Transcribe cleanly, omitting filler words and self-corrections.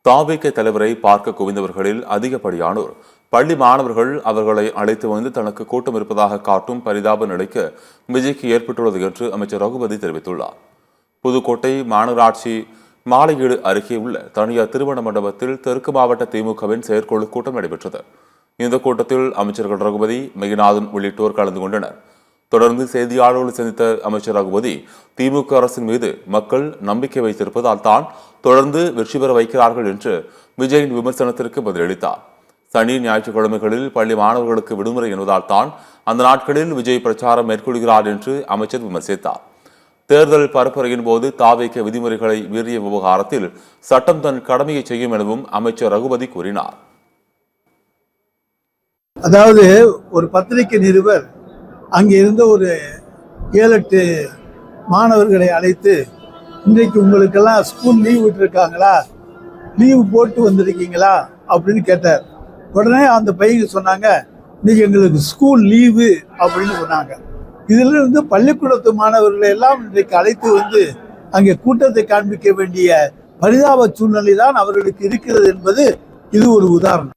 தாவேக தலைவரை பார்க்க குவிந்தவர்களில் அதிகப்படியானோர் பள்ளி மாணவர்கள் அவர்களை அழைத்து வந்து தனக்கு கூட்டம் இருப்பதாக காட்டும் பரிதாப நிலைக்கு விஜய்க்கு ஏற்பட்டுள்ளது என்று அமைச்சர் ரகுபதி தெரிவித்துள்ளார். புதுக்கோட்டை மாநகராட்சி மாலையீடு அருகே உள்ள தனியார் திருமண மண்டபத்தில் தெற்கு மாவட்ட திமுகவின் செயற்குழு கூட்டம் நடைபெற்றது. இந்த கூட்டத்தில் அமைச்சர்கள் ரகுபதி, மெய்நாதன் உள்ளிட்டோர் கலந்து கொண்டனர். தொடர்ந்து செய்தியாளர்களை சந்தித்த அமைச்சர் ரகுபதி, திமுக அரசின் மீது மக்கள் நம்பிக்கை வைத்திருப்பதால் தான் தொடர்ந்து வெற்றி பெற வைக்கிறார்கள் என்று விஜயின் விமர்சனத்திற்கு பதிலளித்தார். சனி ஞாயிற்றுக்கிழமைகளில் பள்ளி மாணவர்களுக்கு விடுமுறை என்பதால் தான் அந்த நாட்களில் விஜய் பிரச்சாரம் மேற்கொள்கிறார் என்று அமைச்சர் விமர்சித்தார். தேர்தல் பரப்புரையின் போது தாவேக விதிமுறைகளை மீறிய விவகாரத்தில் சட்டம் தன் கடமையை செய்யும் எனவும் அமைச்சர் ரகுபதி கூறினார். அதாவது ஒரு பத்திரிகை நிருபர் அங்கே இருந்த ஒரு 7-8 மாணவர்களை அழைத்து, இன்றைக்கு உங்களுக்கெல்லாம் ஸ்கூல் லீவ் விட்டுருக்காங்களா, லீவு போட்டு வந்திருக்கீங்களா அப்படின்னு கேட்டார். உடனே அந்த பையங்க சொன்னாங்க, இன்னைக்கு எங்களுக்கு ஸ்கூல் லீவு அப்படின்னு சொன்னாங்க. இதுல இருந்து பள்ளிக்கூடத்து மாணவர்களை எல்லாம் இன்றைக்கு அழைத்து வந்து அங்கே கூட்டத்தை காண்பிக்க வேண்டிய பரிதாப சூழ்நிலை தான் அவர்களுக்கு இருக்கிறது என்பது இது ஒரு உதாரணம்.